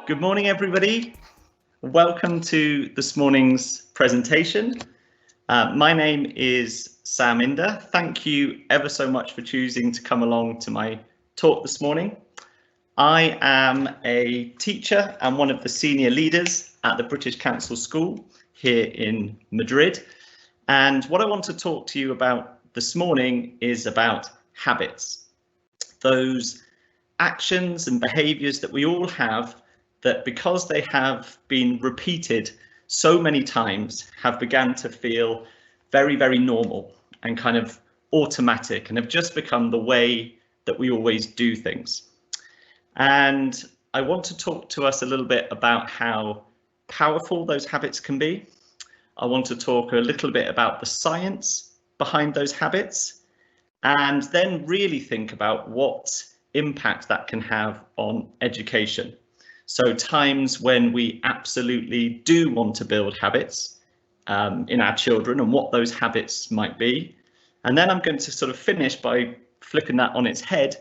Good morning, everybody. Welcome to this morning's presentation. My name is Sam Inder. Thank you ever so much for choosing to come along to my talk this morning. I am a teacher and one of the senior leaders at the British Council School here in Madrid. And what I want to talk to you about this morning is about habits. Those actions and behaviours that we all have that, because they have been repeated so many times, have begun to feel very, very normal and kind of automatic and have just become the way that we always do things. And I want to talk to us a little bit about how powerful those habits can be. I want to talk a little bit about the science behind those habits, and then really think about what impact that can have on education. So times when we absolutely do want to build habits in our children and what those habits might be. And then I'm going to sort of finish by flipping that on its head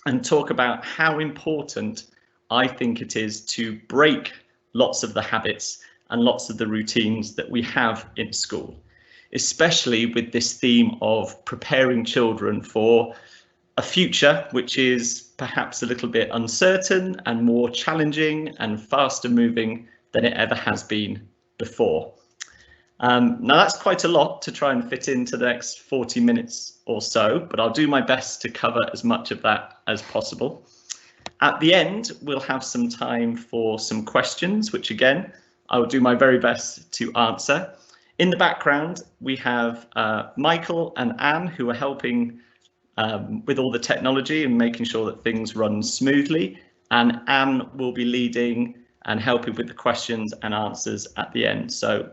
and talk about how important I think it is to break lots of the habits and lots of the routines that we have in school, especially with this theme of preparing children for a future which is perhaps a little bit uncertain and more challenging and faster moving than it ever has been before. Now that's quite a lot to try and fit into the next 40 minutes or so, but I'll do my best to cover as much of that as possible. At the end, we'll have some time for some questions, which again, I will do my very best to answer. In the background, we have Michael and Anne, who are helping with all the technology and making sure that things run smoothly, and Anne will be leading and helping with the questions and answers at the end. So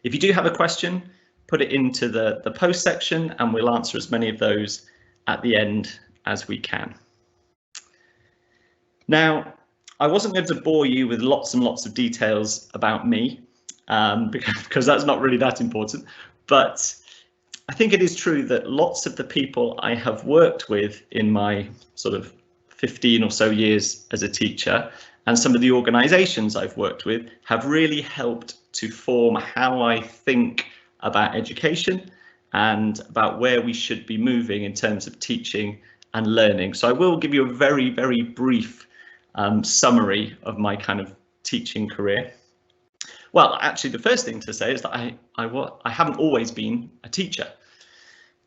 if you do have a question, put it into the post section and we'll answer as many of those at the end as we can. Now, I wasn't going to bore you with lots and lots of details about me because that's not really that important, but I think it is true that lots of the people I have worked with in my sort of 15 or so years as a teacher, and some of the organisations I've worked with, have really helped to form how I think about education and about where we should be moving in terms of teaching and learning. So I will give you a very, very brief summary of my kind of teaching career. Well, actually, the first thing to say is that I haven't always been a teacher.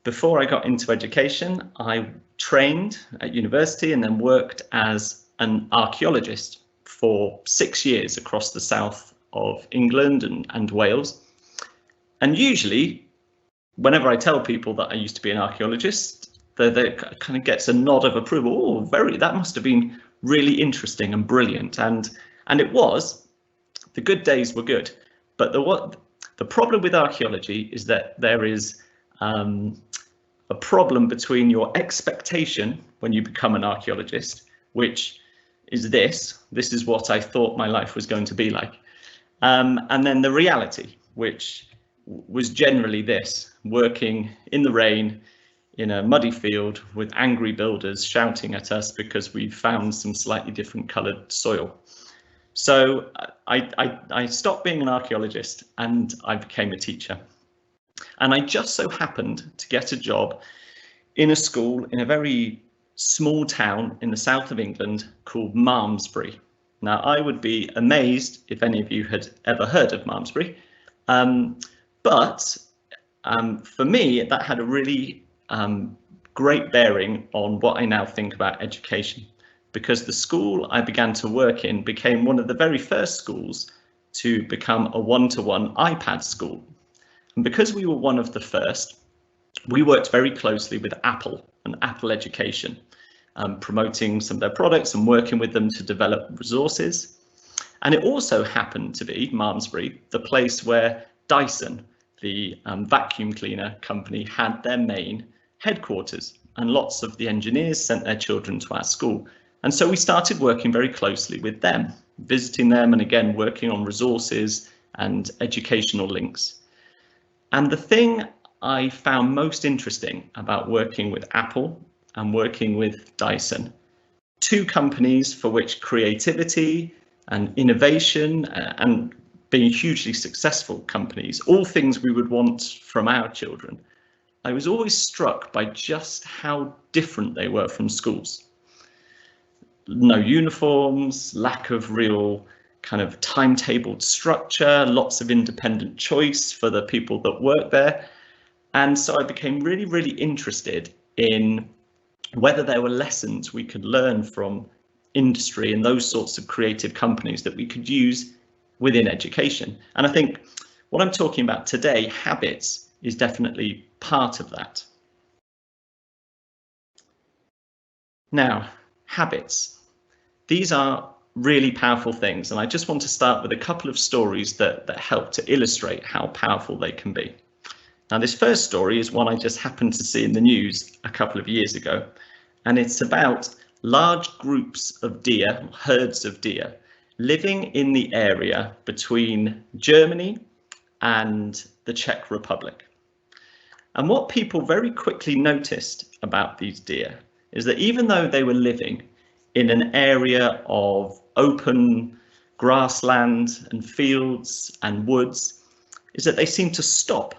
Before I got into education, I trained at university and then worked as an archaeologist for 6 years across the south of England and Wales. And usually, whenever I tell people that I used to be an archaeologist, they kind of gets a nod of approval. Oh, that must have been really interesting and brilliant. And it was. The good days were good. But the problem with archaeology is that there is a problem between your expectation when you become an archaeologist, which is this is what I thought my life was going to be like, and then the reality, which was generally this: working in the rain in a muddy field with angry builders shouting at us because we found some slightly different coloured soil. So I stopped being an archaeologist and I became a teacher. And I just so happened to get a job in a school in a very small town in the south of England called Malmesbury. Now, I would be amazed if any of you had ever heard of Malmesbury, but for me, that had a really great bearing on what I now think about education, because the school I began to work in became one of the very first schools to become a one-to-one iPad school. And because we were one of the first, we worked very closely with Apple and Apple Education, promoting some of their products and working with them to develop resources. And it also happened to be, Malmesbury, the place where Dyson, the vacuum cleaner company, had their main headquarters, and lots of the engineers sent their children to our school. And so we started working very closely with them, visiting them and again working on resources and educational links. And the thing I found most interesting about working with Apple and working with Dyson two companies for which creativity and innovation and being hugely successful companies, all things we would want from our children, I was always struck by just how different they were from schools. No uniforms, lack of real kind of timetabled structure, lots of independent choice for the people that work there. And so I became really, really interested in whether there were lessons we could learn from industry and those sorts of creative companies that we could use within education. And I think what I'm talking about today, habits, is definitely part of that. Now, habits. These are really powerful things, and I just want to start with a couple of stories that help to illustrate how powerful they can be. Now, this first story is one I just happened to see in the news a couple of years ago, and it's about large groups of deer, herds of deer, living in the area between Germany and the Czech Republic. And what people very quickly noticed about these deer is that even though they were living in an area of open grassland and fields and woods, is that they seemed to stop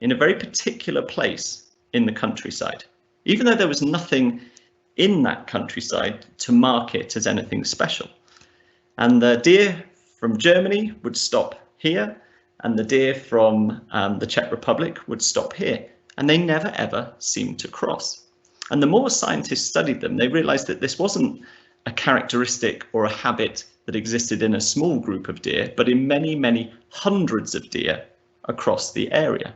in a very particular place in the countryside, even though there was nothing in that countryside to mark it as anything special. And the deer from Germany would stop here, and the deer from the Czech Republic would stop here, and they never ever seemed to cross. And the more scientists studied them, they realized that this wasn't a characteristic or a habit that existed in a small group of deer, but in many, many hundreds of deer across the area.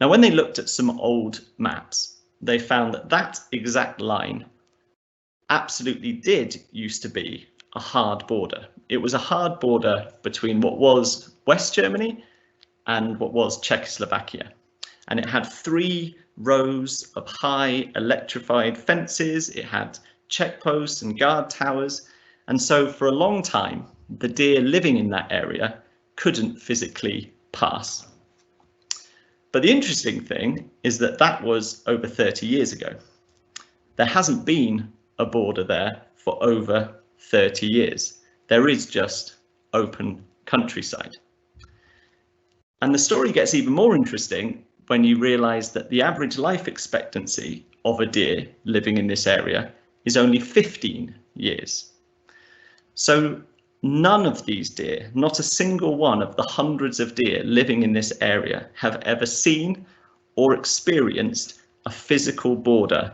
Now, when they looked at some old maps, they found that that exact line absolutely did used to be a hard border. It was a hard border between what was West Germany and what was Czechoslovakia. And it had 3 rows of high electrified fences. It had checkposts and guard towers. And so for a long time, the deer living in that area couldn't physically pass. But the interesting thing is that that was over 30 years ago. There hasn't been a border there for over 30 years. There is just open countryside. And the story gets even more interesting when you realize that the average life expectancy of a deer living in this area is only 15 years. So none of these deer, not a single one of the hundreds of deer living in this area, have ever seen or experienced a physical border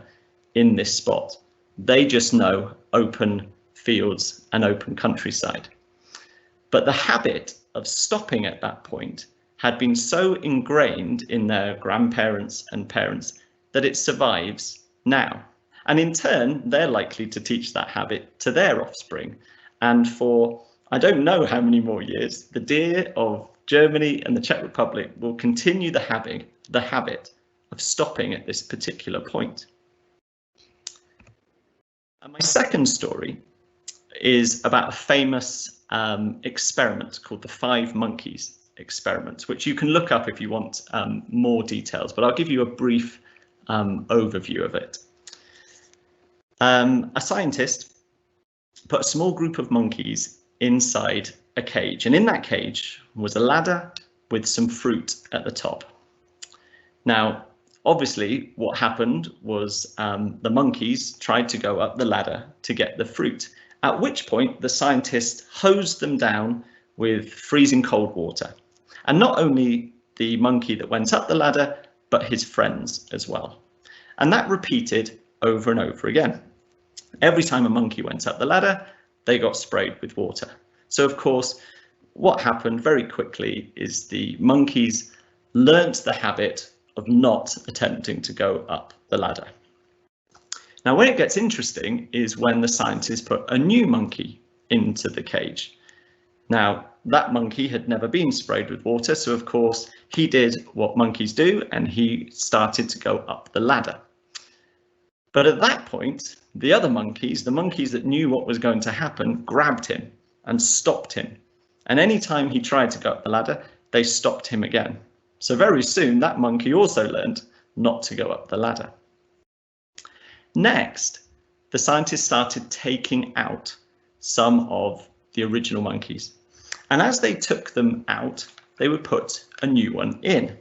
in this spot. They just know open fields and open countryside. But the habit of stopping at that point had been so ingrained in their grandparents and parents that it survives now. And in turn, they're likely to teach that habit to their offspring. And for I don't know how many more years, the deer of Germany and the Czech Republic will continue the habit of stopping at this particular point. And my second story is about a famous experiment called the 5 monkeys experiment, which you can look up if you want more details, but I'll give you a brief overview of it. A scientist put a small group of monkeys inside a cage, and in that cage was a ladder with some fruit at the top. Now, obviously, what happened was the monkeys tried to go up the ladder to get the fruit, at which point the scientist hosed them down with freezing cold water. And not only the monkey that went up the ladder, but his friends as well. And that repeated over and over again. Every time a monkey went up the ladder, they got sprayed with water. So of course, what happened very quickly is the monkeys learnt the habit of not attempting to go up the ladder. Now, when it gets interesting is when the scientists put a new monkey into the cage. Now, that monkey had never been sprayed with water, so of course he did what monkeys do and he started to go up the ladder. But at that point, the other monkeys, the monkeys that knew what was going to happen, grabbed him and stopped him. And anytime he tried to go up the ladder, they stopped him again. So very soon that monkey also learned not to go up the ladder. Next, the scientists started taking out some of the original monkeys. And as they took them out, they would put a new one in.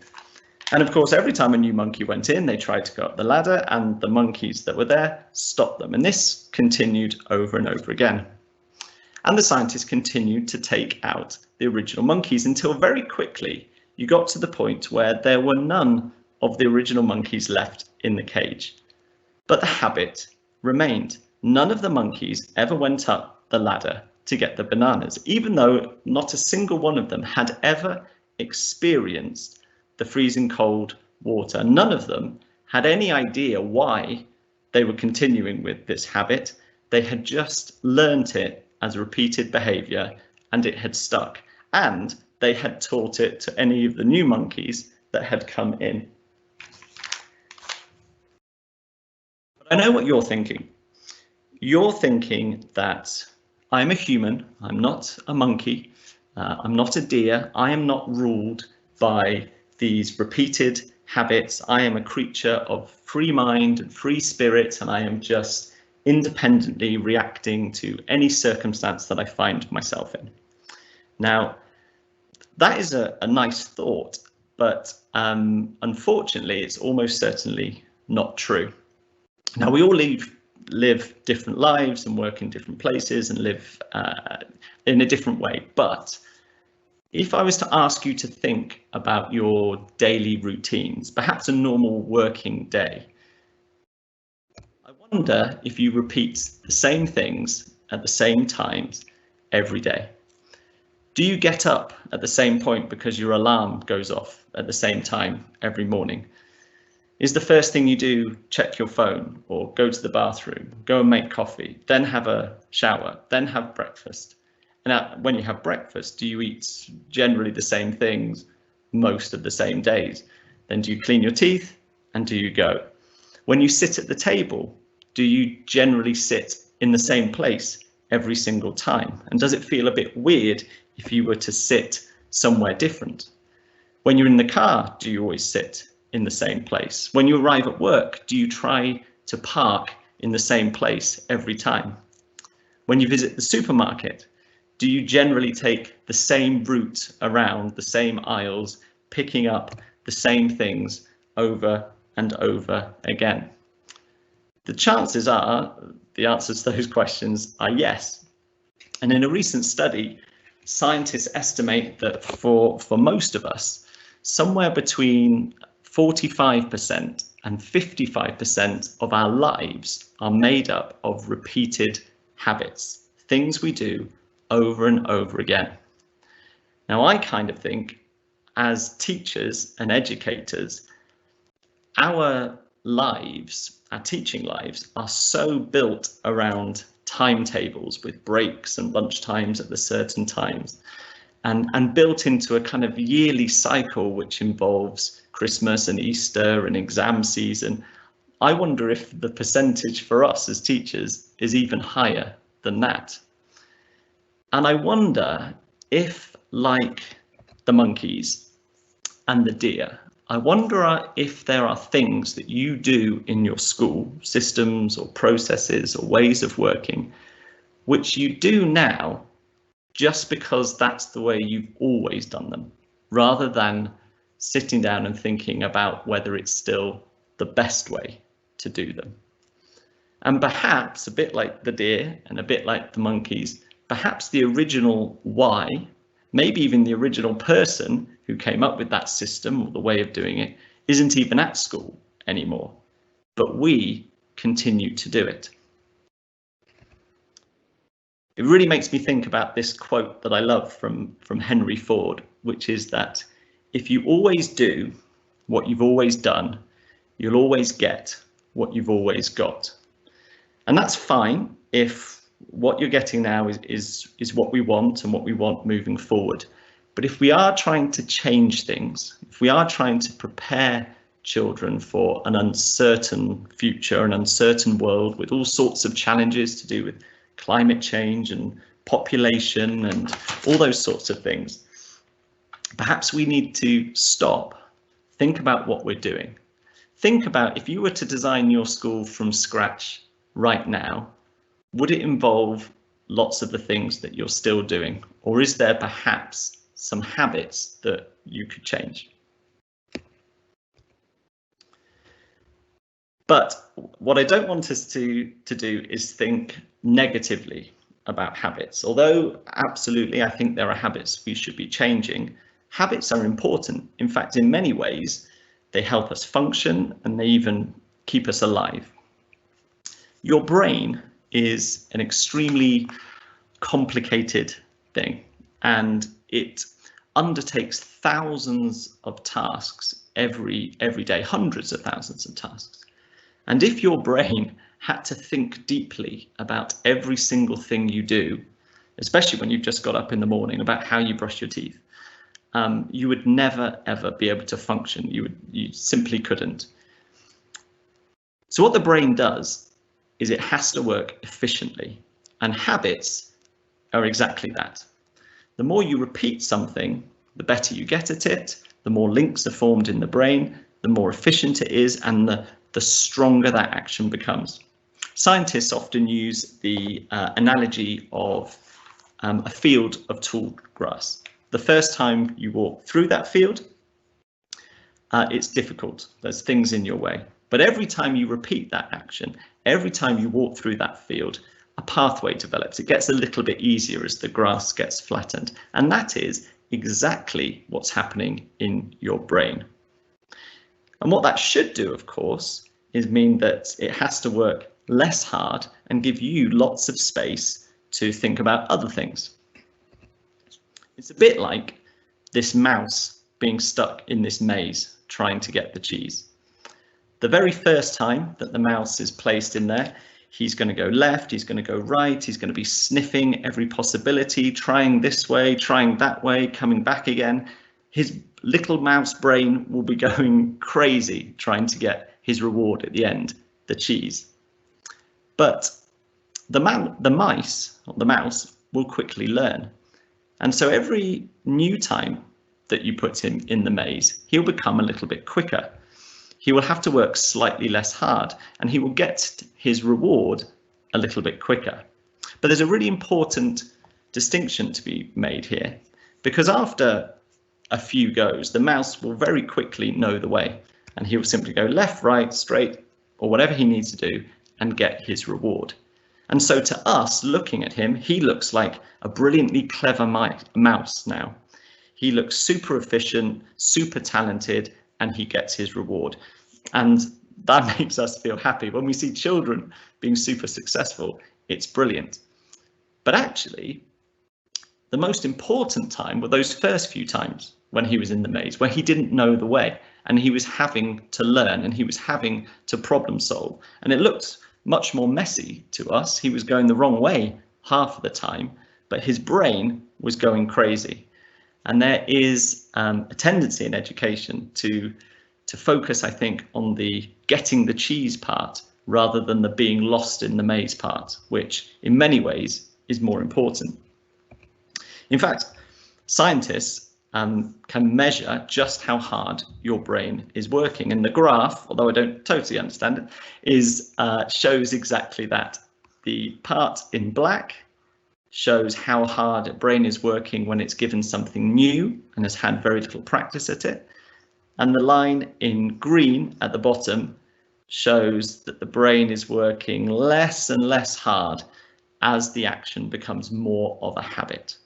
And of course, every time a new monkey went in, they tried to go up the ladder and the monkeys that were there stopped them. And this continued over and over again. And the scientists continued to take out the original monkeys until very quickly you got to the point where there were none of the original monkeys left in the cage. But the habit remained. None of the monkeys ever went up the ladder to get the bananas, even though not a single one of them had ever experienced the freezing cold water. None of them had any idea why they were continuing with this habit. They had just learnt it as a repeated behaviour and it had stuck. And they had taught it to any of the new monkeys that had come in. But I know what you're thinking. You're thinking that I'm a human, I'm not a monkey, I'm not a deer, I am not ruled by these repeated habits. I am a creature of free mind and free spirit, and I am just independently reacting to any circumstance that I find myself in. Now, that is a nice thought, but unfortunately, it's almost certainly not true. Now, we all live different lives and work in different places and live in a different way, but if I was to ask you to think about your daily routines, perhaps a normal working day, I wonder if you repeat the same things at the same times every day. Do you get up at the same point because your alarm goes off at the same time every morning? Is the first thing you do check your phone or go to the bathroom, go and make coffee, then have a shower, then have breakfast? And when you have breakfast, do you eat generally the same things most of the same days? Then do you clean your teeth and do you go? When you sit at the table, do you generally sit in the same place every single time? And does it feel a bit weird if you were to sit somewhere different? When you're in the car, do you always sit in the same place? When you arrive at work, do you try to park in the same place every time? When you visit the supermarket, do you generally take the same route around the same aisles, picking up the same things over and over again? The chances are the answers to those questions are yes. And in a recent study, scientists estimate that for most of us, somewhere between 45% and 55% of our lives are made up of repeated habits, things we do over and over again. Now, I kind of think as teachers and educators, our lives, our teaching lives, are so built around timetables with breaks and lunch times at the certain times, and built into a kind of yearly cycle which involves Christmas and Easter and exam season. I wonder if the percentage for us as teachers is even higher than that. And I wonder if, like the monkeys and the deer, I wonder if there are things that you do in your school, systems or processes or ways of working, which you do now just because that's the way you've always done them, rather than sitting down and thinking about whether it's still the best way to do them. And perhaps a bit like the deer and a bit like the monkeys, perhaps the original why, maybe even the original person who came up with that system or the way of doing it, isn't even at school anymore, but we continue to do it. It really makes me think about this quote that I love from Henry Ford, which is that if you always do what you've always done, you'll always get what you've always got. And that's fine if what you're getting now is what we want and what we want moving forward. But if we are trying to change things, if we are trying to prepare children for an uncertain future, an uncertain world with all sorts of challenges to do with climate change and population and all those sorts of things, perhaps we need to stop, think about what we're doing. Think about if you were to design your school from scratch right now, would it involve lots of the things that you're still doing? Or is there perhaps some habits that you could change? But what I don't want us to do is think negatively about habits. Although absolutely, I think there are habits we should be changing. Habits are important. In fact, in many ways, they help us function and they even keep us alive. Your brain is an extremely complicated thing, and it undertakes thousands of tasks every day, hundreds of thousands of tasks. And if your brain had to think deeply about every single thing you do, especially when you've just got up in the morning, about how you brush your teeth, you would never ever be able to function. You simply couldn't. So what the brain does is it has to work efficiently, and habits are exactly that. The more you repeat something, the better you get at it, the more links are formed in the brain, the more efficient it is, and the stronger that action becomes. Scientists often use the analogy of a field of tall grass. The first time you walk through that field, it's difficult. There's things in your way. But every time you repeat that action, every time you walk through that field, a pathway develops. It gets a little bit easier as the grass gets flattened. And that is exactly what's happening in your brain. And what that should do, of course, is mean that it has to work less hard and give you lots of space to think about other things. It's a bit like this mouse being stuck in this maze trying to get the cheese. The very first time that the mouse is placed in there, he's going to go left, he's going to go right, he's going to be sniffing every possibility, trying this way, trying that way, coming back again. His little mouse brain will be going crazy trying to get his reward at the end, the cheese. But the mouse will quickly learn. And so every new time that you put him in the maze, he'll become a little bit quicker. He will have to work slightly less hard, and he will get his reward a little bit quicker. But there's a really important distinction to be made here, because after a few goes, the mouse will very quickly know the way, and he will simply go left, right, straight, or whatever he needs to do and get his reward. And so to us, looking at him, he looks like a brilliantly clever mouse now. He looks super efficient, super talented, and he gets his reward. And that makes us feel happy. When we see children being super successful, it's brilliant. But actually, the most important time were those first few times when he was in the maze, where he didn't know the way and he was having to learn and he was having to problem solve. And it looked much more messy to us. He was going the wrong way half of the time, but his brain was going crazy. And there is a tendency in education to focus, I think, on the getting the cheese part rather than the being lost in the maze part, which in many ways is more important. In fact, scientists can measure just how hard your brain is working, and the graph, although I don't totally understand it, shows exactly that. The part in black shows how hard a brain is working when it's given something new and has had very little practice at it. And the line in green at the bottom shows that the brain is working less and less hard as the action becomes more of a habit.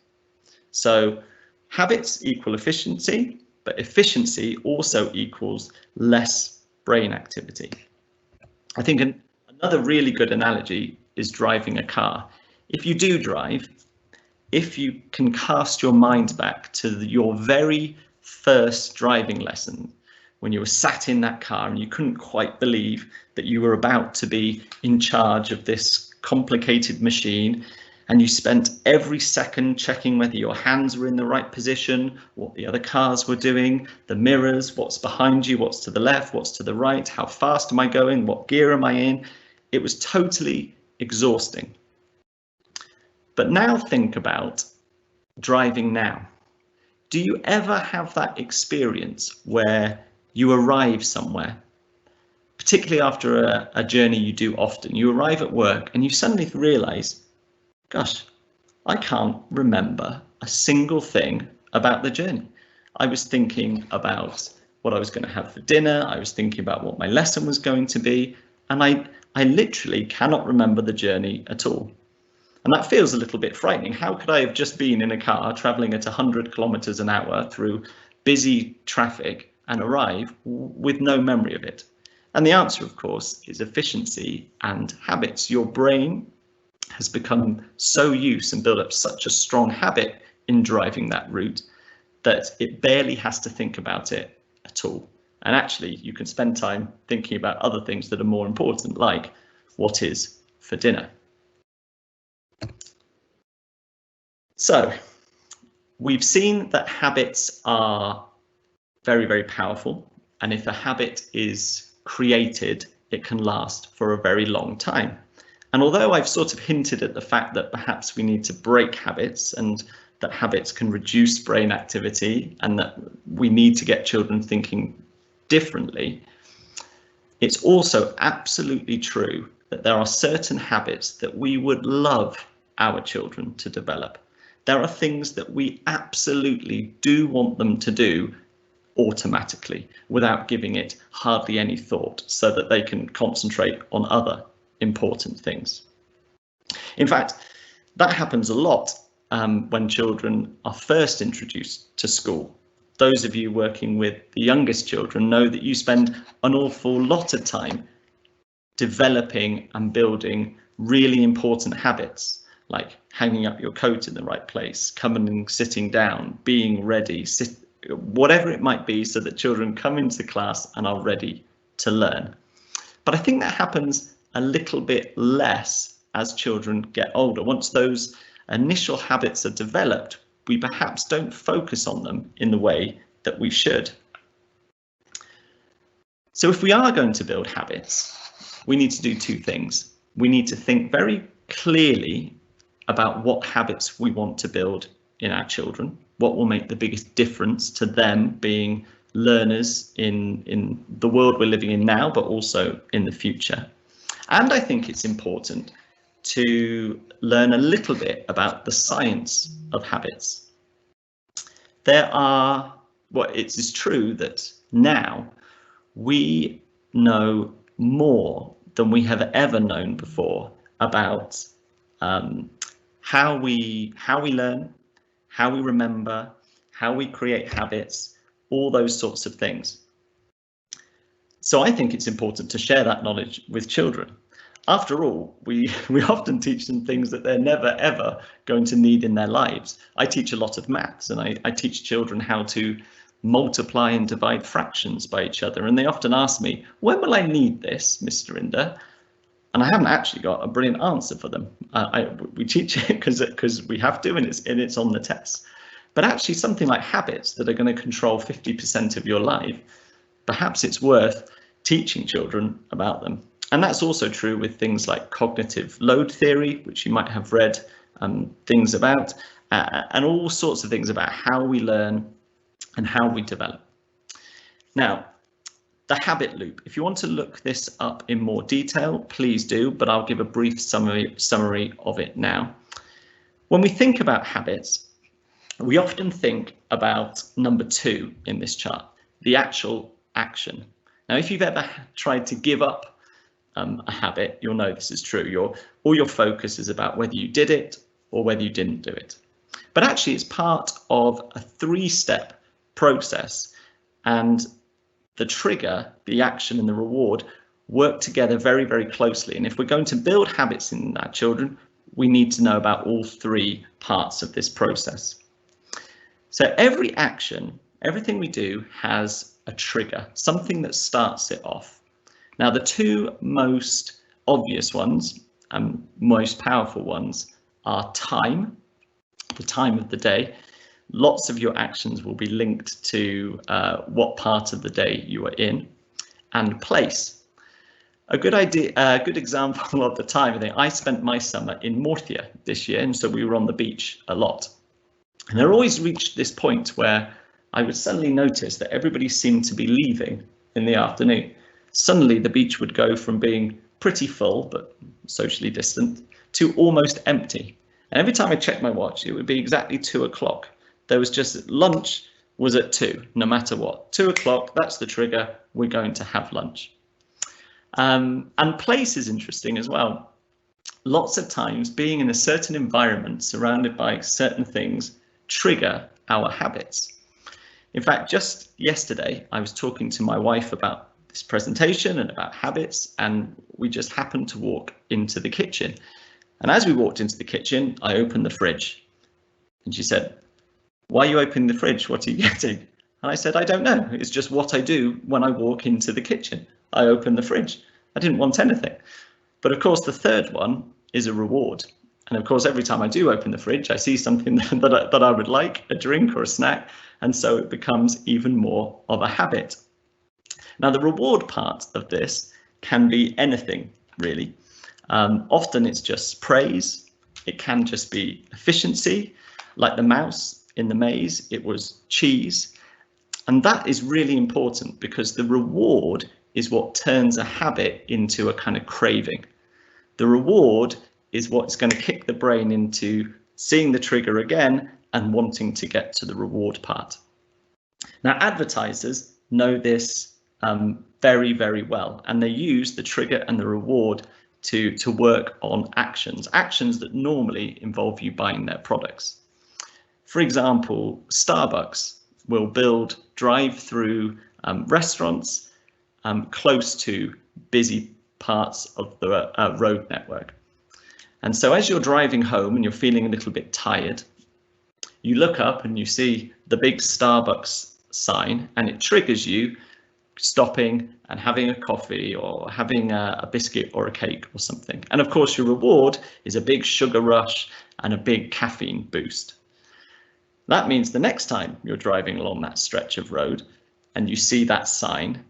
So habits equal efficiency, but efficiency also equals less brain activity. I think another really good analogy is driving a car. If you do drive, if you can cast your mind back to your very first driving lesson, when you were sat in that car and you couldn't quite believe that you were about to be in charge of this complicated machine, and you spent every second checking whether your hands were in the right position, what the other cars were doing, the mirrors, what's behind you, what's to the left, what's to the right, how fast am I going, what gear am I in? It was totally exhausting. But now think about driving now. Do you ever have that experience where you arrive somewhere particularly after a journey you do often. You arrive at work and you suddenly realise, gosh, I can't remember a single thing about the journey. I was thinking about what I was going to have for dinner. I was thinking about what my lesson was going to be. And I literally cannot remember the journey at all. And that feels a little bit frightening. How could I have just been in a car traveling at 100 kilometers an hour through busy traffic and arrive with no memory of it? And the answer, of course, is efficiency and habits. Your brain has become so used and built up such a strong habit in driving that route that it barely has to think about it at all. And actually, you can spend time thinking about other things that are more important, like what is for dinner. So we've seen that habits are very, very powerful. And if a habit is created, it can last for a very long time. And although I've sort of hinted at the fact that perhaps we need to break habits and that habits can reduce brain activity and that we need to get children thinking differently, it's also absolutely true that there are certain habits that we would love our children to develop. There are things that we absolutely do want them to do automatically without giving it hardly any thought, so that they can concentrate on other important things. In fact, that happens a lot when children are first introduced to school. Those of you working with the youngest children know that you spend an awful lot of time developing and building really important habits, like hanging up your coat in the right place, coming and sitting down, being ready, whatever it might be, so that children come into class and are ready to learn. But I think that happens a little bit less as children get older. Once those initial habits are developed, we perhaps don't focus on them in the way that we should. So if we are going to build habits, we need to do two things. We need to think very clearly about what habits we want to build in our children, what will make the biggest difference to them being learners in the world we're living in now, but also in the future. And I think it's important to learn a little bit about the science of habits. It is true that now we know more than we have ever known before about how we learn, how we remember, how we create habits, all those sorts of things. So I think it's important to share that knowledge with children. After all, we often teach them things that they're never ever going to need in their lives. I teach a lot of maths, and I teach children how to multiply and divide fractions by each other. And they often ask me, when will I need this, Mr. Inder? And I haven't actually got a brilliant answer for them. We teach it because we have to, and it's on the test. But actually something like habits that are going to control 50% of your life, perhaps it's worth teaching children about them. And that's also true with things like cognitive load theory, which you might have read things about, and all sorts of things about how we learn and how we develop. Now, the habit loop. If you want to look this up in more detail, please do, but I'll give a brief summary of it now. When we think about habits, we often think about number 2 in this chart, the actual action. Now, if you've ever tried to give up a habit, you'll know this is true. All your focus is about whether you did it or whether you didn't do it. But actually, it's part of a 3-step process, and the trigger, the action and the reward work together very, very closely. And if we're going to build habits in our children, we need to know about all 3 parts of this process. So every action, everything we do has a trigger, something that starts it off. Now, the 2 most obvious ones and most powerful ones are time, the time of the day. Lots of your actions will be linked to what part of the day you are in, and place. A good example of the time, I think I spent my summer in Murcia this year, and so we were on the beach a lot. And I always reached this point where I would suddenly notice that everybody seemed to be leaving in the afternoon. suddenly the beach would go from being pretty full, but socially distant, to almost empty. And every time I checked my watch, it would be exactly 2 o'clock. There was just lunch was at 2, no matter what. 2 o'clock, that's the trigger, we're going to have lunch. And place is interesting as well. Lots of times being in a certain environment surrounded by certain things trigger our habits. In fact, just yesterday, I was talking to my wife about this presentation and about habits, and we just happened to walk into the kitchen. And as we walked into the kitchen, I opened the fridge and she said, "Why are you opening the fridge? What are you getting?" And I said, "I don't know. It's just what I do when I walk into the kitchen. I open the fridge. I didn't want anything." But of course, the third one is a reward. And of course, every time I do open the fridge, I see something that I would like, a drink or a snack. And so it becomes even more of a habit. Now, the reward part of this can be anything, really. Often it's just praise. It can just be efficiency, like the mouse in the maze, it was cheese. And that is really important because the reward is what turns a habit into a kind of craving. The reward is what's going to kick the brain into seeing the trigger again and wanting to get to the reward part. Now, advertisers know this very, very well, and they use the trigger and the reward to work on actions that normally involve you buying their products. For example, Starbucks will build drive-through restaurants close to busy parts of the road network. And so as you're driving home and you're feeling a little bit tired, you look up and you see the big Starbucks sign and it triggers you stopping and having a coffee or having a biscuit or a cake or something. And of course, your reward is a big sugar rush and a big caffeine boost. That means the next time you're driving along that stretch of road and you see that sign,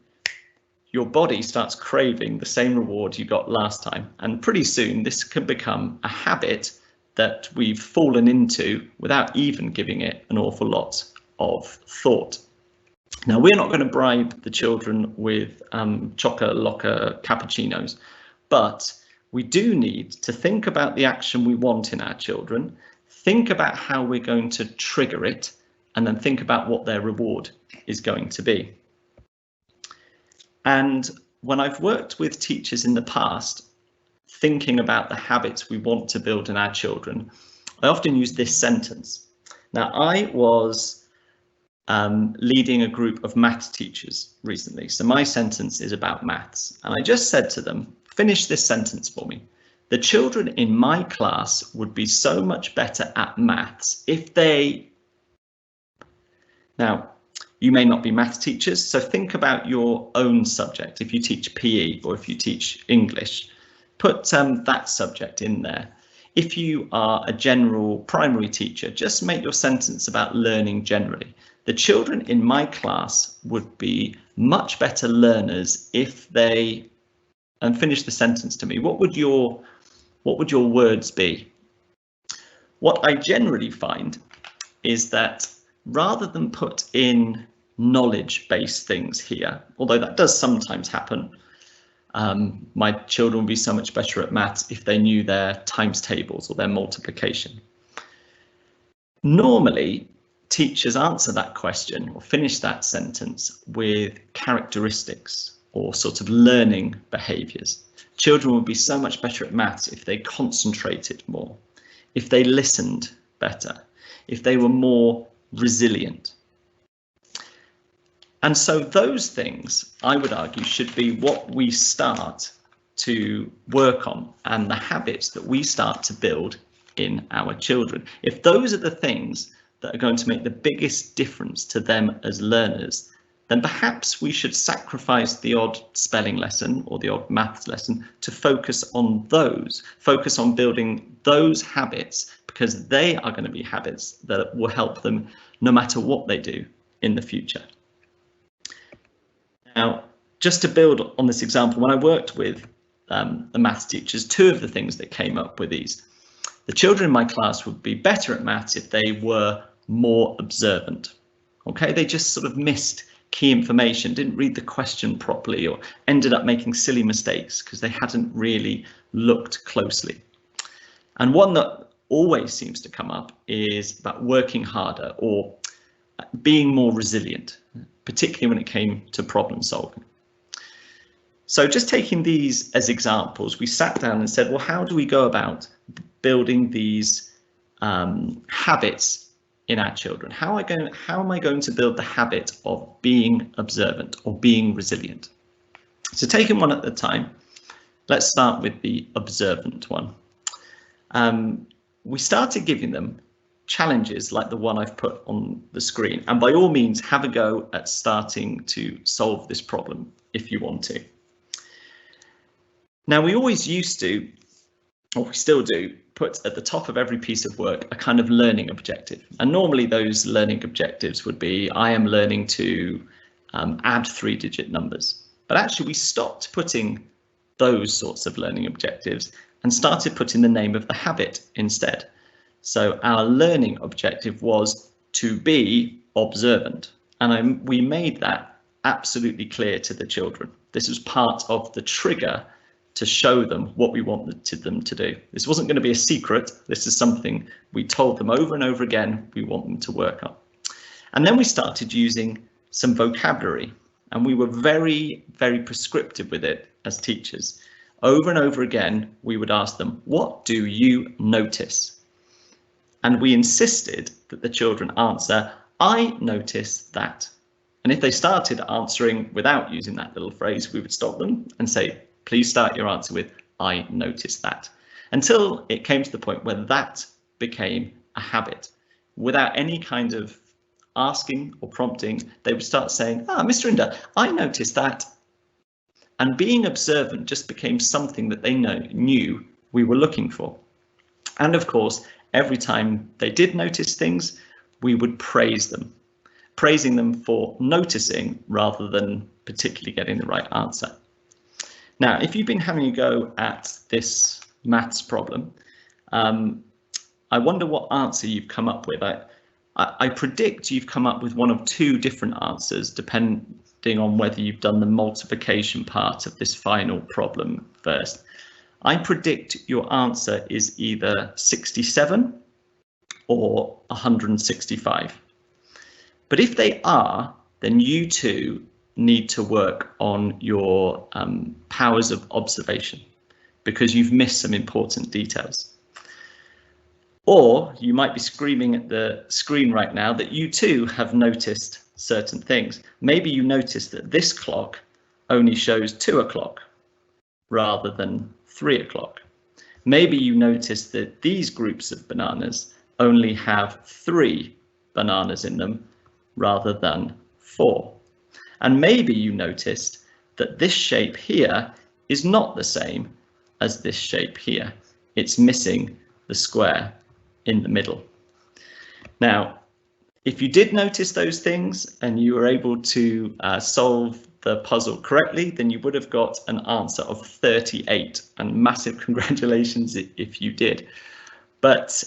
your body starts craving the same reward you got last time. And pretty soon this can become a habit that we've fallen into without even giving it an awful lot of thought. Now, we're not going to bribe the children with Choco Loca cappuccinos, but we do need to think about the action we want in our children, think about how we're going to trigger it, and then think about what their reward is going to be. And when I've worked with teachers in the past, thinking about the habits we want to build in our children, I often use this sentence. Now, I was leading a group of maths teachers recently, so my sentence is about maths, and I just said to them, finish this sentence for me. The children in my class would be so much better at maths if they... Now, you may not be maths teachers, so think about your own subject. If you teach PE or if you teach English, put that subject in there. If you are a general primary teacher, just make your sentence about learning generally. The children in my class would be much better learners if they... And finish the sentence to me. What would your words be? What I generally find is that rather than put in knowledge-based things here, although that does sometimes happen, my children would be so much better at maths if they knew their times tables or their multiplication. Normally, teachers answer that question or finish that sentence with characteristics or sort of learning behaviours. Children would be so much better at maths if they concentrated more, if they listened better, if they were more resilient. And so those things, I would argue, should be what we start to work on and the habits that we start to build in our children. If those are the things that are going to make the biggest difference to them as learners, then perhaps we should sacrifice the odd spelling lesson or the odd maths lesson to focus on those, focus on building those habits, because they are going to be habits that will help them no matter what they do in the future. Now, just to build on this example, when I worked with the maths teachers, two of the things that came up with these. The children in my class would be better at maths if they were more observant. Okay, they just sort of missed key information, didn't read the question properly, or ended up making silly mistakes because they hadn't really looked closely. And one that always seems to come up is about working harder or being more resilient, particularly when it came to problem solving. So just taking these as examples, we sat down and said, well, how do we go about building these habits in our children? How am I going to build the habit of being observant or being resilient? So taking one at a time, let's start with the observant one. We started giving them challenges like the one I've put on the screen, and by all means have a go at starting to solve this problem if you want to. Now, we always used to, or we still do, put at the top of every piece of work a kind of learning objective, and normally those learning objectives would be, I am learning to add 3-digit numbers. But actually we stopped putting those sorts of learning objectives and started putting the name of the habit instead. So our learning objective was to be observant, and we made that absolutely clear to the children. This was part of the trigger to show them what we wanted them to do. This wasn't going to be a secret. This is something we told them over and over again we want them to work on. And then we started using some vocabulary, and we were very, very prescriptive with it as teachers. Over and over again, we would ask them, what do you notice? And we insisted that the children answer, I notice that. And if they started answering without using that little phrase, we would stop them and say, please start your answer with, I notice that. Until it came to the point where that became a habit. Without any kind of asking or prompting, they would start saying, Mr. Inder, I noticed that. And being observant just became something that they knew we were looking for. And of course, every time they did notice things, we would praise them, praising them for noticing rather than particularly getting the right answer. Now, if you've been having a go at this maths problem, I wonder what answer you've come up with. I predict you've come up with one of 2 different answers, depending on whether you've done the multiplication part of this final problem first. I predict your answer is either 67 or 165. But if they are, then you two need to work on your powers of observation, because you've missed some important details. Or you might be screaming at the screen right now that you too have noticed certain things. Maybe you noticed that this clock only shows 2 o'clock rather than 3 o'clock. Maybe you noticed that these groups of bananas only have 3 bananas in them rather than 4. And maybe you noticed that this shape here is not the same as this shape here. It's missing the square in the middle. Now, if you did notice those things and you were able to solve the puzzle correctly, then you would have got an answer of 38, and massive congratulations if you did. But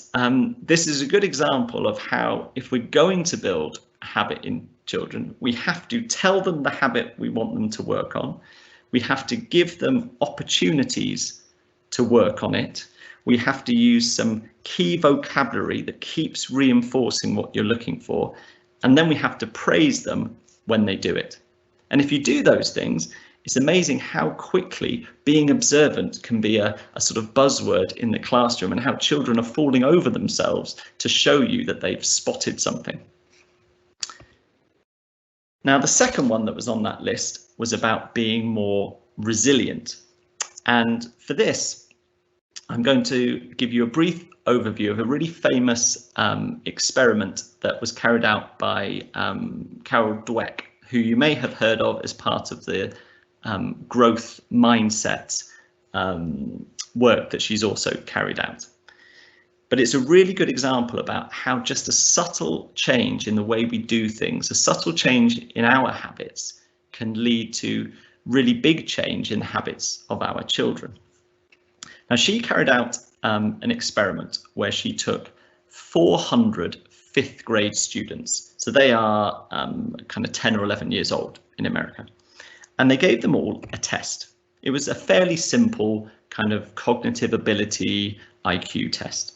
this is a good example of how, if we're going to build a habit in children, we have to tell them the habit we want them to work on. We have to give them opportunities to work on it. We have to use some key vocabulary that keeps reinforcing what you're looking for. And then we have to praise them when they do it. And if you do those things, it's amazing how quickly being observant can be a sort of buzzword in the classroom, and how children are falling over themselves to show you that they've spotted something. Now, the second one that was on that list was about being more resilient. And for this, I'm going to give you a brief overview of a really famous experiment that was carried out by Carol Dweck, who you may have heard of as part of the growth mindset work that she's also carried out. But it's a really good example about how just a subtle change in the way we do things, a subtle change in our habits, can lead to really big change in the habits of our children. Now, she carried out an experiment where she took 400 fifth grade students. So they are kind of 10 or 11 years old in America. And they gave them all a test. It was a fairly simple kind of cognitive ability IQ test.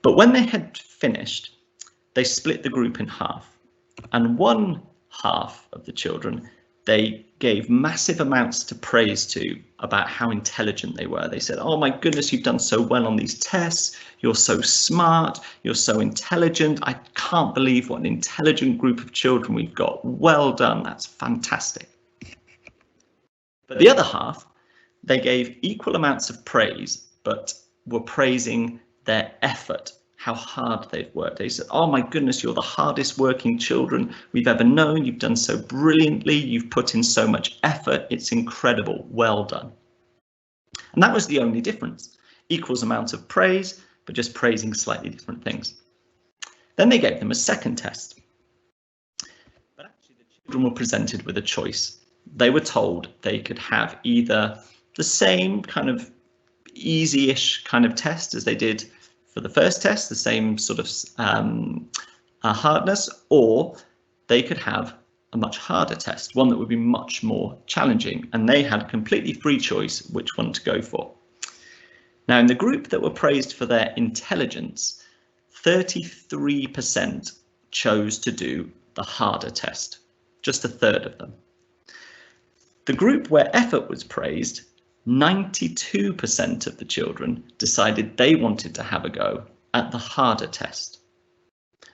But when they had finished, they split the group in half. And one half of the children, they gave massive amounts to praise to about how intelligent they were. They said, oh my goodness, you've done so well on these tests. You're so smart. You're so intelligent. I can't believe what an intelligent group of children we've got. Well done. That's fantastic. But the other half, they gave equal amounts of praise, but were praising their effort, how hard they've worked. They said, oh my goodness, you're the hardest working children we've ever known. You've done so brilliantly. You've put in so much effort. It's incredible. Well done. And that was the only difference. Equals amount of praise, but just praising slightly different things. Then they gave them a second test. But actually the children were presented with a choice. They were told they could have either the same kind of easy-ish kind of test as they did for the first test, the same sort of hardness, or they could have a much harder test, one that would be much more challenging, and they had a completely free choice which one to go for. Now, in the group that were praised for their intelligence, 33% chose to do the harder test, just a third of them. The group where effort was praised, 92% of the children decided they wanted to have a go at the harder test.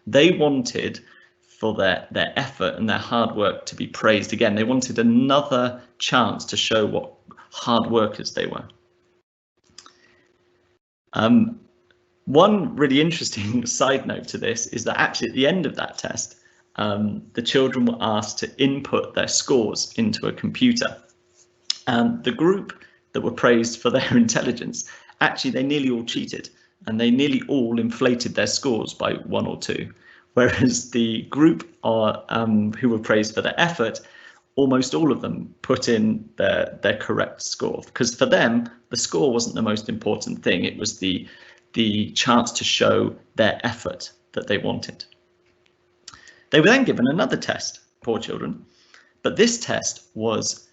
They wanted for their effort and their hard work to be praised again. They wanted another chance to show what hard workers they were. One really interesting side note to this is that actually at the end of that test, the children were asked to input their scores into a computer. And the group that were praised for their intelligence, actually they nearly all cheated and they nearly all inflated their scores by 1 or 2. Whereas the group who were praised for their effort, almost all of them put in their correct score, because for them, the score wasn't the most important thing. It was the chance to show their effort that they wanted. They were then given another test, poor children, but this test was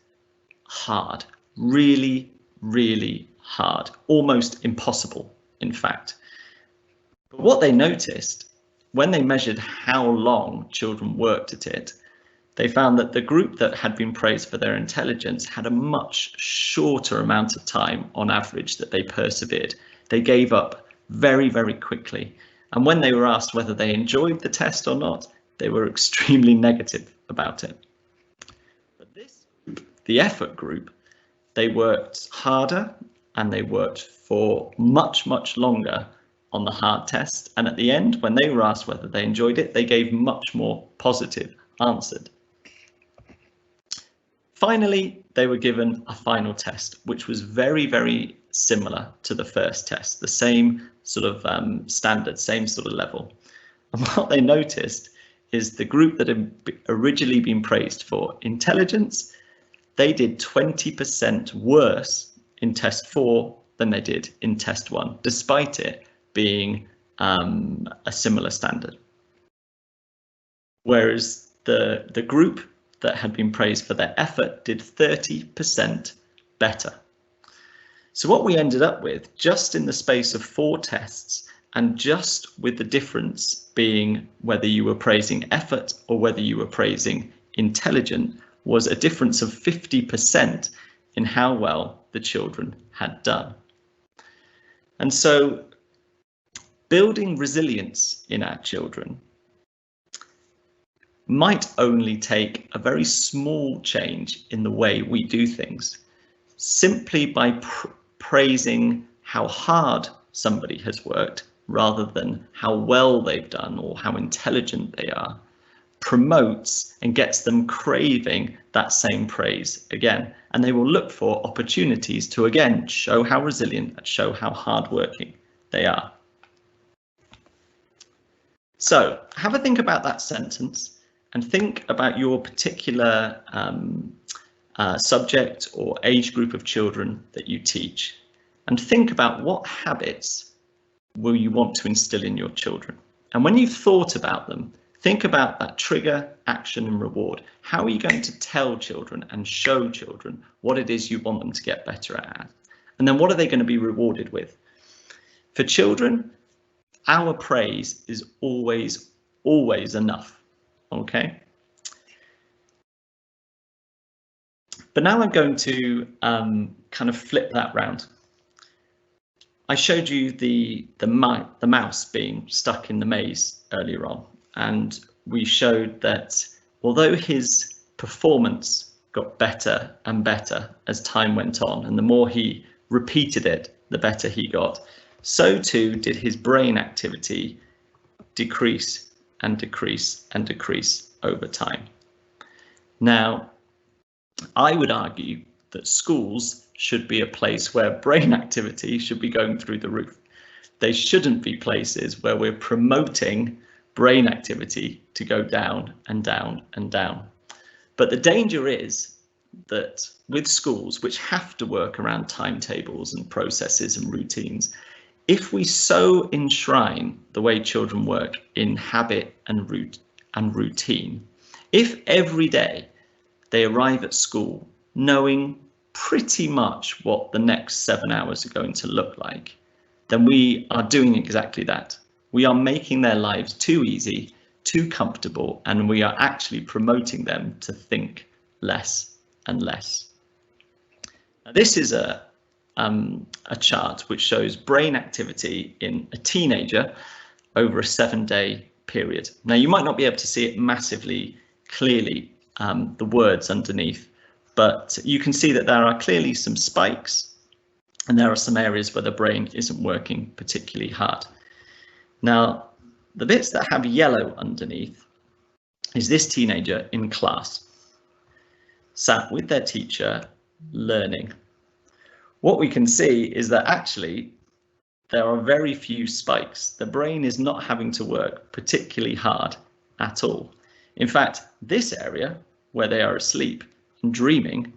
hard, really, really hard, almost impossible, in fact. But what they noticed when they measured how long children worked at it, they found that the group that had been praised for their intelligence had a much shorter amount of time on average that they persevered. They gave up very, very quickly. And when they were asked whether they enjoyed the test or not, they were extremely negative about it. But this group, the effort group, they worked harder and they worked for much, much longer on the hard test. And at the end, when they were asked whether they enjoyed it, they gave much more positive answers. Finally, they were given a final test, which was very, very similar to the first test, the same sort of standard, same sort of level. And what they noticed is the group that had originally been praised for intelligence, they did 20% worse in test 4 than they did in test 1, despite it being a similar standard. Whereas the group that had been praised for their effort did 30% better. So what we ended up with, just in the space of 4 tests, and just with the difference being whether you were praising effort or whether you were praising intelligent, was a difference of 50% in how well the children had done. And so building resilience in our children might only take a very small change in the way we do things, simply by praising how hard somebody has worked rather than how well they've done or how intelligent they are, promotes and gets them craving that same praise again. And they will look for opportunities to again show how resilient and show how hardworking they are. So have a think about that sentence and think about your particular subject or age group of children that you teach, and think about what habits will you want to instill in your children? And when you've thought about them, think about that trigger, action and reward. How are you going to tell children and show children what it is you want them to get better at? And then what are they going to be rewarded with? For children, our praise is always enough, okay? But now I'm going to kind of flip that round. I showed you the mouse being stuck in the maze earlier on, and we showed that although his performance got better and better as time went on, and the more he repeated it, the better he got, so too did his brain activity decrease and decrease and decrease over time. Now, I would argue that schools should be a place where brain activity should be going through the roof. They shouldn't be places where we're promoting brain activity to go down and down and down. But the danger is that with schools, which have to work around timetables and processes and routines, if we so enshrine the way children work in habit and routine, if every day they arrive at school knowing pretty much what the next 7 hours are going to look like, then we are doing exactly that. We are making their lives too easy, too comfortable, and we are actually promoting them to think less and less. Now, this is a chart which shows brain activity in a teenager over a 7-day period. Now, you might not be able to see it massively clearly, the words underneath, but you can see that there are clearly some spikes and there are some areas where the brain isn't working particularly hard. Now, the bits that have yellow underneath is this teenager in class, sat with their teacher, learning. What we can see is that actually there are very few spikes. The brain is not having to work particularly hard at all. In fact, this area where they are asleep and dreaming,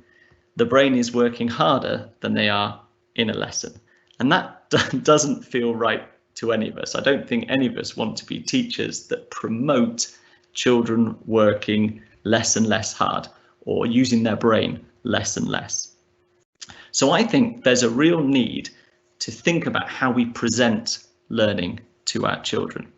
the brain is working harder than they are in a lesson. And that doesn't feel right to any of us. I don't think any of us want to be teachers that promote children working less and less hard or using their brain less and less. So I think there's a real need to think about how we present learning to our children,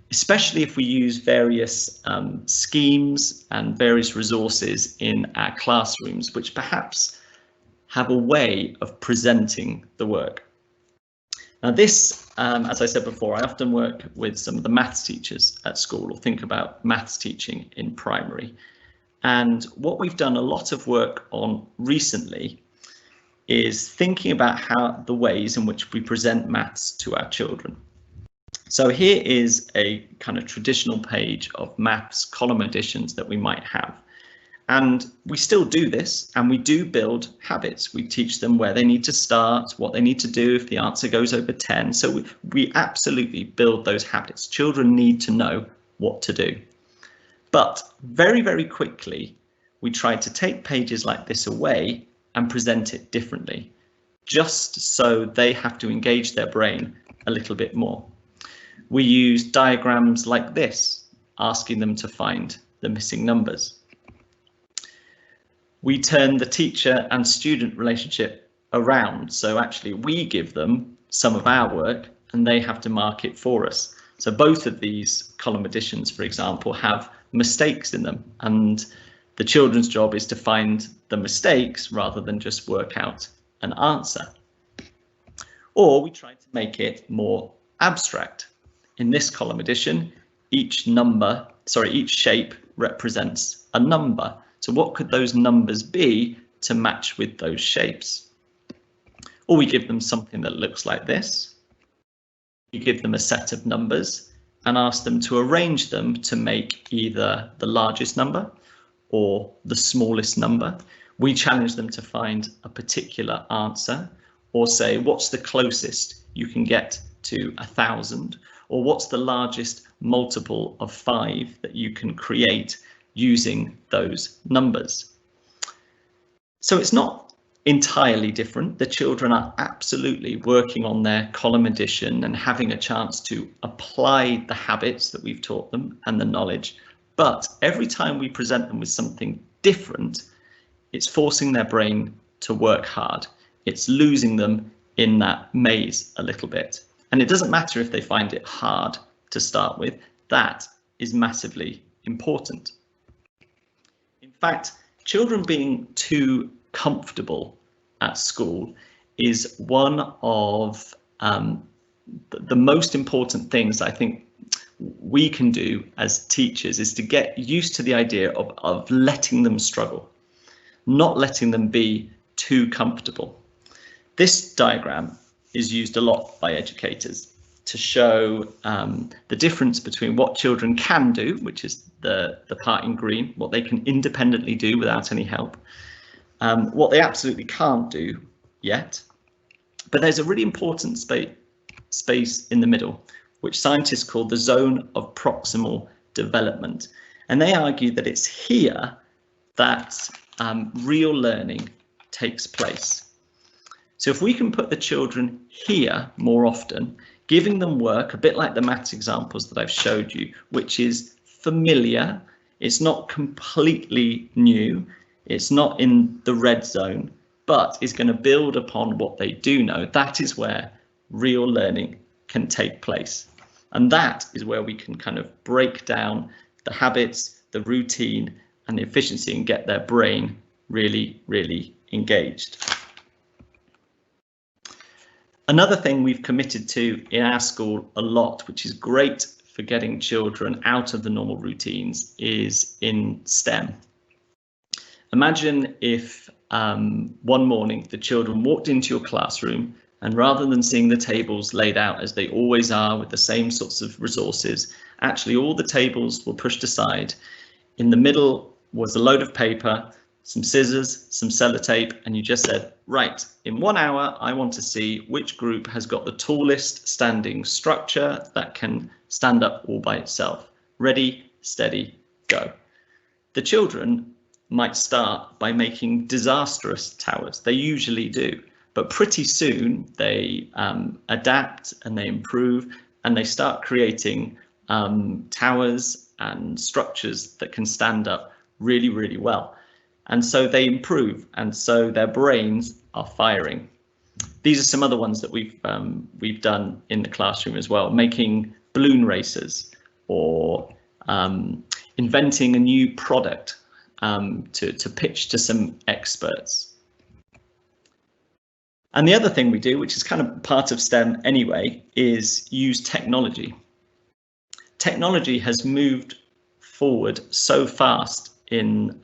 especially if we use various schemes and various resources in our classrooms, which perhaps have a way of presenting the work. Now this, as I said before, I often work with some of the maths teachers at school or think about maths teaching in primary. And what we've done a lot of work on recently is thinking about how the ways in which we present maths to our children. So here is a kind of traditional page of maths column additions that we might have. And we still do this, and we do build habits. We teach them where they need to start, what they need to do if the answer goes over 10. So we absolutely build those habits. Children need to know what to do. But very, very quickly, we try to take pages like this away and present it differently, just so they have to engage their brain a little bit more. We use diagrams like this, asking them to find the missing numbers. We turn the teacher and student relationship around, so actually we give them some of our work and they have to mark it for us. So both of these column additions, for example, have mistakes in them, and the children's job is to find the mistakes rather than just work out an answer. Or we try to make it more abstract. In this column addition, each shape represents a number. So what could those numbers be to match with those shapes? Or we give them something that looks like this. We give them a set of numbers and ask them to arrange them to make either the largest number or the smallest number. We challenge them to find a particular answer, or say, what's the closest you can get to 1,000, or what's the largest multiple of 5 that you can create using those numbers. So it's not entirely different. The children are absolutely working on their column addition and having a chance to apply the habits that we've taught them and the knowledge. But every time we present them with something different, it's forcing their brain to work hard. It's losing them in that maze a little bit. And it doesn't matter if they find it hard to start with. That is massively important. In fact, children being too comfortable at school is one of the most important things I think we can do as teachers, is to get used to the idea of letting them struggle, not letting them be too comfortable. This diagram is used a lot by educators to show the difference between what children can do, which is the part in green, what they can independently do without any help, what they absolutely can't do yet. But there's a really important space in the middle, which scientists call the zone of proximal development. And they argue that it's here that real learning takes place. So if we can put the children here more often, giving them work, a bit like the maths examples that I've showed you, which is familiar, it's not completely new, it's not in the red zone, but is going to build upon what they do know, that is where real learning can take place. And that is where we can kind of break down the habits, the routine, and the efficiency and get their brain really, really engaged. Another thing we've committed to in our school a lot, which is great for getting children out of the normal routines, is in STEM. Imagine if one morning the children walked into your classroom, and rather than seeing the tables laid out as they always are with the same sorts of resources, actually all the tables were pushed aside. In the middle was a load of paper, some scissors, some sellotape, and you just said, right, in 1 hour, I want to see which group has got the tallest standing structure that can stand up all by itself. Ready, steady, go. The children might start by making disastrous towers. They usually do, but pretty soon they adapt and they improve and they start creating towers and structures that can stand up really, really well. And so they improve, and so their brains are firing. These are some other ones that we've done in the classroom as well, making balloon racers or inventing a new product to pitch to some experts. And the other thing we do, which is kind of part of STEM anyway, is use technology. Technology has moved forward so fast in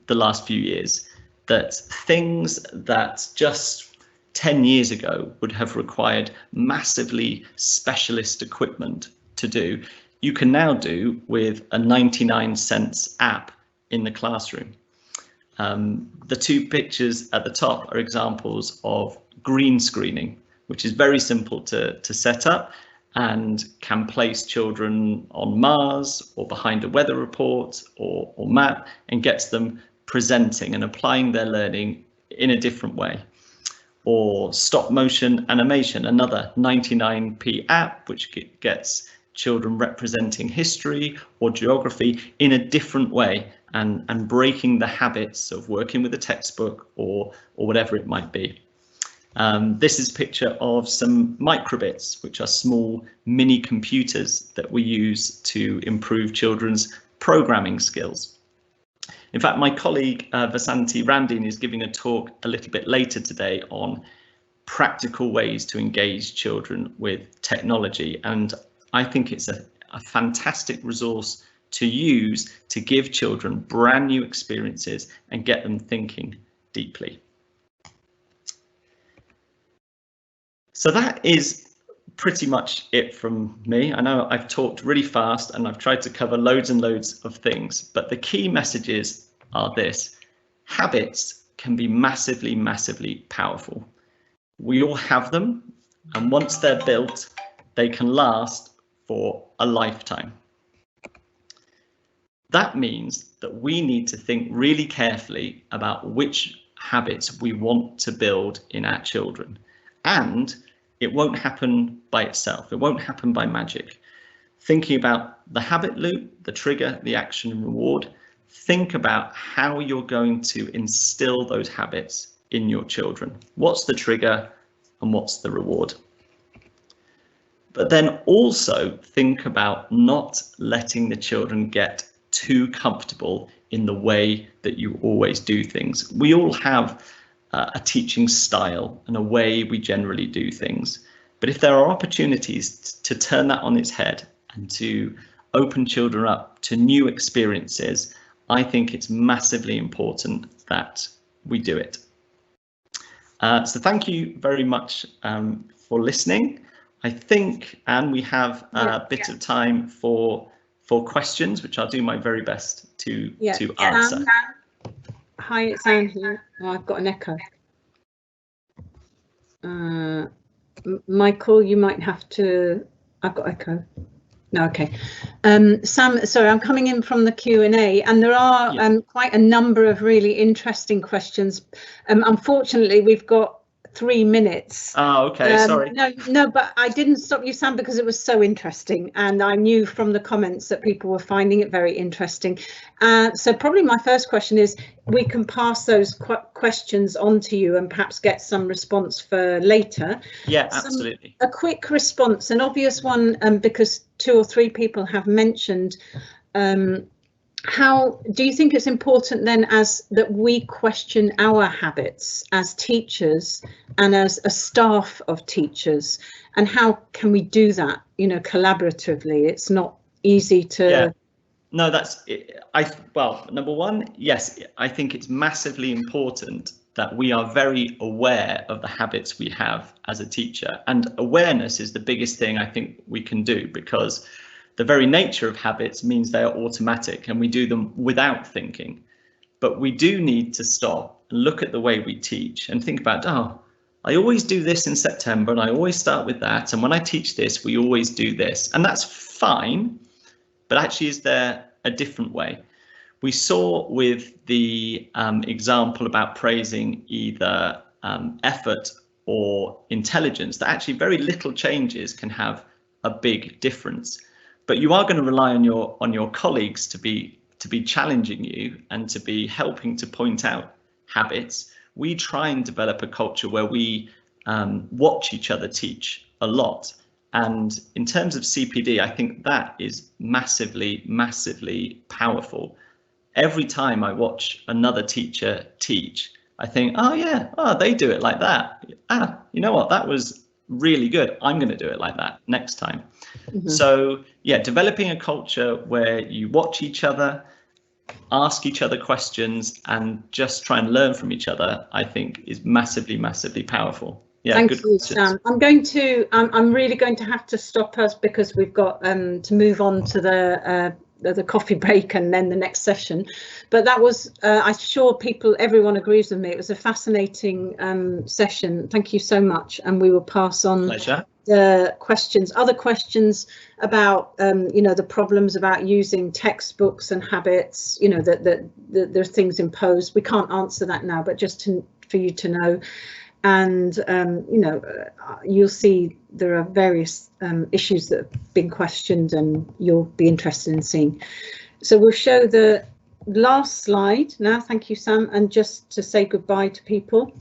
the last few years that things that just 10 years ago would have required massively specialist equipment to do, you can now do with a 99-cents app in the classroom. The two pictures at the top are examples of green screening, which is very simple to set up and can place children on Mars or behind a weather report or map and gets them presenting and applying their learning in a different way. Or stop motion animation, another 99p app, which gets children representing history or geography in a different way and breaking the habits of working with a textbook or whatever it might be. This is a picture of some microbits, which are small mini computers that we use to improve children's programming skills. In fact, my colleague Vasanti Randin is giving a talk a little bit later today on practical ways to engage children with technology, and I think it's a fantastic resource to use to give children brand new experiences and get them thinking deeply. So that is pretty much it from me. I know I've talked really fast and I've tried to cover loads and loads of things, but the key messages are this: habits can be massively, massively powerful. We all have them, and once they're built, they can last for a lifetime. That means that we need to think really carefully about which habits we want to build in our children. And it won't happen by itself. It won't happen by magic. Thinking about the habit loop, the trigger, the action and reward, think about how you're going to instill those habits in your children. What's the trigger and what's the reward? But then also think about not letting the children get too comfortable in the way that you always do things. We all have a teaching style and a way we generally do things. But if there are opportunities to turn that on its head and to open children up to new experiences, I think it's massively important that we do it. So thank you very much for listening. I think, Anne, we have a bit of time for questions, which I'll do my very best to answer. Hi, it's Anne here. Oh, I've got an echo. Michael, you might have to. I've got echo. No, okay. Sam, sorry, I'm coming in from the Q&A, and there are quite a number of really interesting questions. Unfortunately, we've got 3 minutes. Oh, okay, sorry. No, but I didn't stop you, Sam, because it was so interesting, and I knew from the comments that people were finding it very interesting. So probably my first question is, we can pass those questions on to you and perhaps get some response for later. Yeah, absolutely. A quick response, an obvious one, because 2 or 3 people have mentioned. How do you think it's important then that we question our habits as teachers and as a staff of teachers, and how can we do that, collaboratively? It's not easy to. Yeah. No, that's it. Well, number one, yes, I think it's massively important that we are very aware of the habits we have as a teacher, and awareness is the biggest thing I think we can do, because the very nature of habits means they are automatic and we do them without thinking. But we do need to stop and look at the way we teach and think about, oh, I always do this in September and I always start with that. And when I teach this, we always do this. And that's fine. But actually, is there a different way? We saw with the example about praising either effort or intelligence that actually very little changes can have a big difference. But you are going to rely on your colleagues to be challenging you and to be helping to point out habits. We try and develop a culture where we watch each other teach a lot. And in terms of CPD, I think that is massively, massively powerful. Every time I watch another teacher teach, I think, oh yeah, they do it like that. You know what, that was really good. I'm going to do it like that next time. Mm-hmm. So yeah, developing a culture where you watch each other, ask each other questions, and just try and learn from each other, I think is massively, massively powerful. Yeah, thank you, Sam. I'm really going to have to stop us because we've got to move on to the coffee break and then the next session. But that was, I'm sure everyone agrees with me, it was a fascinating session. Thank you so much, and we will pass on the questions, other questions about the problems about using textbooks and habits, that there's things imposed. We can't answer that now, but just for you to know. And you'll see there are various issues that have been questioned and you'll be interested in seeing. So we'll show the last slide now. Thank you, Sam. And just to say goodbye to people.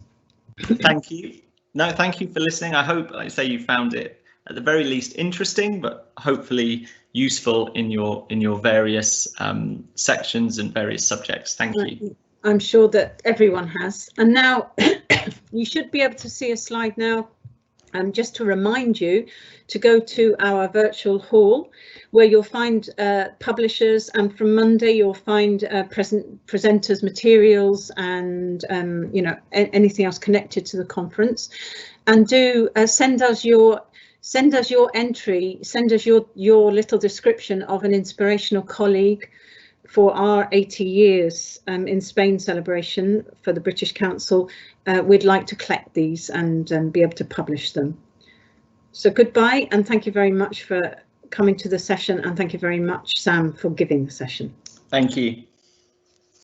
Thank you. No, thank you for listening. I hope, like I say, you found it at the very least interesting, but hopefully useful in your various sections and various subjects. Thank you. I'm sure that everyone has. And now you should be able to see a slide now. Just to remind you to go to our virtual hall where you'll find publishers, and from Monday you'll find presenters, materials, and anything else connected to the conference. And do send us your entry, send us your little description of an inspirational colleague for our 80 years in Spain celebration for the British Council. We'd like to collect these and be able to publish them. So goodbye, and thank you very much for coming to the session, and thank you very much, Sam, for giving the session. Thank you.